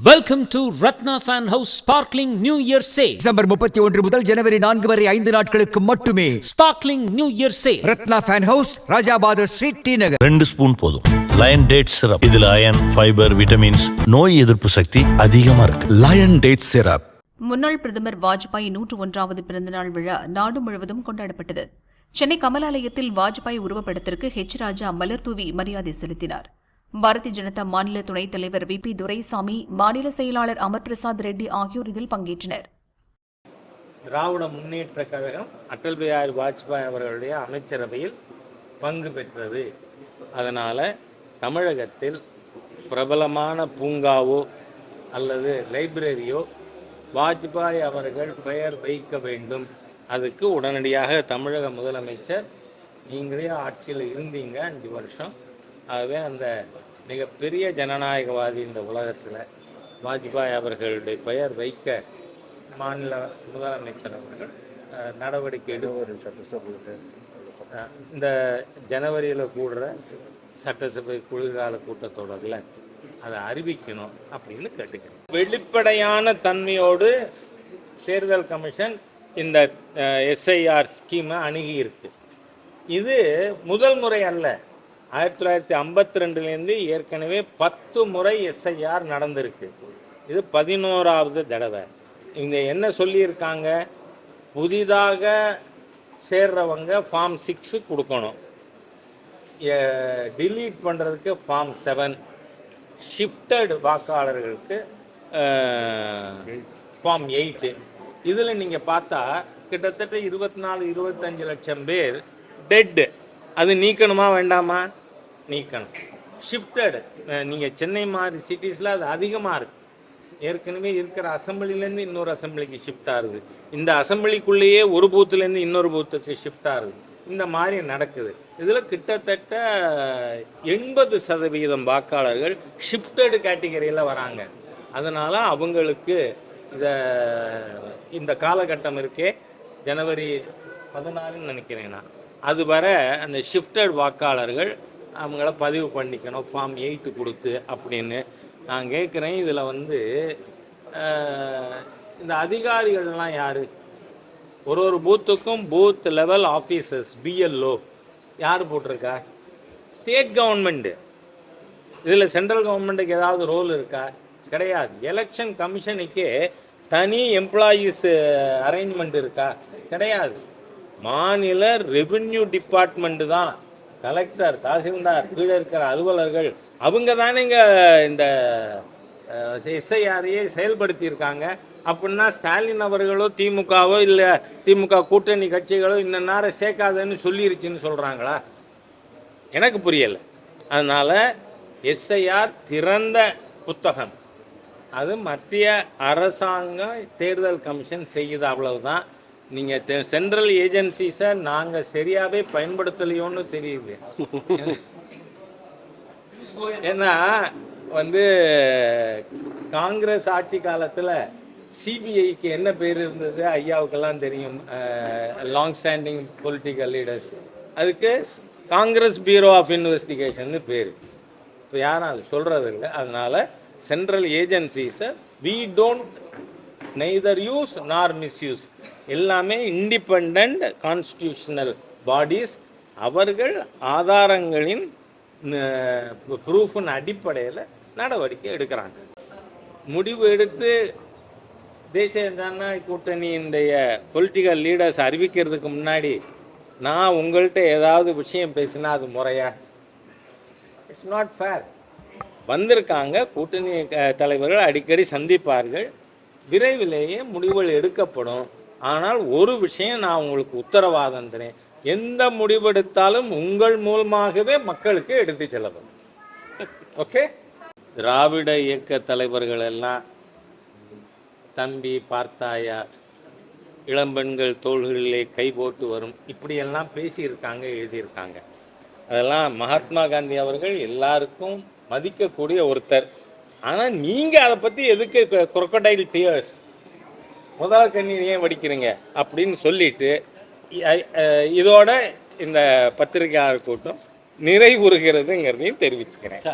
Welcome to Ratna Fan House Sparkling New Year Sale. December 31 முதல் ஜனவரி 4 வரை 5 நாட்களுக்கு மட்டுமே. Sparkling New Year Sale. Ratna fan house, Rajabadhar street, T Nagar. 2 spoon போதும். Lion date syrup. இதுல iron, fibre, vitamins, நோய் எதிர்ப்பு சக்தி அதிகமா இருக்கு. Lion date syrup. முன்னாள் பிரதமர் வாஜ்பாய் 101வது பிறந்தநாள் விழா நாடு முழுவதும் கொண்டாடப்பட்டது. சென்னை கமலாலயத்தில் வாஜ்பாய் உருவப்படத்திற்கு ராஜா மலர் தூவி மரியாதை செலுத்தினார். பாரதிய ஜனதா மாநில துணைத் தலைவர் வி.பி. துரைசாமி, மாநில செயலாளர் அமர் பிரசாத் ரெட்டி ஆகியோர் இதில் பங்கேற்றனர். திராவிட முன்னேற்ற கழகம் அடல் பிஹாரி வாஜ்பாய் அவர்களுடைய அமைச்சரவையில் பங்கு பெற்றது. அதனால் தமிழகத்தில் பிரபலமான பூங்காவோ அல்லது லைப்ரரியோ வாஜ்பாய் அவர்கள் பெயர் வைக்க வேண்டும். அதுக்கு உடனடியாக தமிழக முதலமைச்சர், நீங்களே ஆட்சியில் இருந்தீங்க 5 வருஷம், ஆகவே அந்த மிகப்பெரிய ஜனநாயகவாதி இந்த உலகத்தில் வாஜ்பாய் அவர்களுடைய பெயர் வைக்க மாநில முதலமைச்சர் அவர்கள் நடவடிக்கை எடுப்பது. சட்டசபை இந்த ஜனவரியில் கூடுற சட்டசபை குளிர்கால கூட்டத்தொடரில் அதை அறிவிக்கணும் அப்படின்னு கேட்டுக்கிறோம். வெளிப்படையான தன்மையோடு தேர்தல் கமிஷன் இந்த எஸ்ஐஆர் ஸ்கீமை அணுகியிருக்கு. இது முதல் முறை அல்ல. 1952 ஏற்கனவே 10 முறை எஸ்ஐஆர் நடந்திருக்கு. இது 11வது தடவை. இவங்க என்ன சொல்லியிருக்காங்க, புதிதாக சேர்றவங்க ஃபார்ம் 6 கொடுக்கணும், டிலீட் பண்ணுறதுக்கு ஃபார்ம் 7, ஷிஃப்டட் வாக்காளர்களுக்கு ஃபார்ம் 8. இதில் நீங்கள் பார்த்தா கிட்டத்தட்ட 24-25 லட்சம் பேர் டெட்டு. அது நீக்கணுமா வேண்டாமா? நீக்கணும். ஷிஃப்டடு, நீங்கள் சென்னை மாதிரி சிட்டிஸில் அது அதிகமாக இருக்குது. ஏற்கனவே இருக்கிற அசம்பிளிலேருந்து இன்னொரு அசம்பிளிக்கு ஷிஃப்ட் ஆகுது. இந்த அசம்பிளிக்குள்ளேயே ஒரு பூத்துலேருந்து இன்னொரு பூத்துக்கு ஷிஃப்ட் ஆகுது. இந்த மாதிரி நடக்குது. இதில் கிட்டத்தட்ட 80% வாக்காளர்கள் ஷிஃப்டடு கேட்டகரியில் வராங்க. அதனால் அவங்களுக்கு இந்த காலகட்டம் இருக்கே, ஜனவரி 14 நினைக்கிறேன் நான், அது வர அந்த ஷிஃப்டட் வாக்காளர்கள் அவங்கள பதிவு பண்ணிக்கணும் ஃபார்ம் 8 கொடுத்து அப்படின்னு நான் கேட்குறேன். இதில் இந்த அதிகாரிகள்லாம் யார்? ஒரு பூத்துக்கும் பூத் லெவல் ஆஃபீஸர்ஸ், பிஎல்ஓ யார் போட்டிருக்கா? State government. இதில் சென்ட்ரல் கவர்மெண்ட்டுக்கு ஏதாவது ரோல் இருக்கா? கிடையாது. எலெக்ஷன் கமிஷனுக்கே தனி எம்ப்ளாயீஸ் அரேஞ்ச்மெண்ட் இருக்கா? கிடையாது. மாநில ரெவென்யூ டிபார்ட்மெண்ட்டு தான், கலெக்டர், தாசில்தார், கீழே இருக்கிற அலுவலர்கள், அவங்க தானே இந்த எஸ்ஐஆரையே செயல்படுத்தியிருக்காங்க. அப்படின்னா ஸ்டாலின் அவர்களோ திமுகவோ இல்லை திமுக கூட்டணி கட்சிகளோ இந்த நேரம் சேர்க்காதுன்னு சொல்லிருச்சுன்னு சொல்கிறாங்களா? எனக்கு புரியலை. அதனால் எஸ்ஐஆர் திறந்த புத்தகம், அது மத்திய அரசாங்கம் தேர்தல் கமிஷன் செய்யுது, அவ்வளவுதான். நீங்கள் சென்ட்ரல் ஏஜென்சிஸை நாங்கள் சரியாகவே பயன்படுத்தலையோன்னு தெரியுது. ஏன்னா காங்கிரஸ் ஆட்சி காலத்தில் சிபிஐக்கு என்ன பேர் இருந்தது ஐயாவுக்கெல்லாம் தெரியும், லாங் ஸ்டாண்டிங் பொலிட்டிக்கல் லீடர்ஸ். அதுக்கு காங்கிரஸ் பியூரோ ஆஃப் இன்வெஸ்டிகேஷன் பேர். இப்போ யாரும் அது சொல்கிறது இல்லை. அதனால் சென்ட்ரல் ஏஜென்சிஸை we don't neither use nor misuse. எல்லாமே இண்டிபெண்ட் கான்ஸ்டியூஷனல் பாடிஸ். அவர்கள் ஆதாரங்களின் ப்ரூஃபின் அடிப்படையில் நடவடிக்கை எடுக்கிறாங்க. முடிவு எடுத்து தேசிய ஜனநாயக கூட்டணியினுடைய பொலிட்டிக்கல் லீடர்ஸ் அறிவிக்கிறதுக்கு முன்னாடி நான் உங்கள்கிட்ட ஏதாவது விஷயம் பேசினா அது முறையா? It's not fair. வந்திருக்காங்க, கூட்டணி தலைவர்கள் அடிக்கடி சந்திப்பார்கள், விரைவிலேயே முடிவுகள் எடுக்கப்படும். ஆனால் ஒரு விஷயம் நான் உங்களுக்கு உத்தரவாதம் தரேன், எந்த முடிவெடுத்தாலும் உங்கள் மூலமாகவே மக்களுக்கு எடுத்து செல்லப்படும். ஓகே? திராவிட இயக்க தலைவர்கள் எல்லாம் தம்பி பார்த்தாயா, இளம்பெண்கள் தோள்களிலே கை போட்டு வரும், இப்படியெல்லாம் பேசியிருக்காங்க, எழுதியிருக்காங்க. அதெல்லாம் மகாத்மா காந்தி அவர்கள் எல்லாருக்கும் மதிக்கக்கூடிய ஒருத்தர். ஆனால் நீங்கள் அதை பற்றி எதுக்கு crocodile tears, முதல் கண்ணீர் ஏன் வடிக்கிறீங்க அப்படின்னு சொல்லிட்டு இதோட இந்த பத்திரிகையாளர் கூட்டம் நிறைவுறுகிறதுங்கிறதையும் தெரிவிச்சுக்கிறேன்.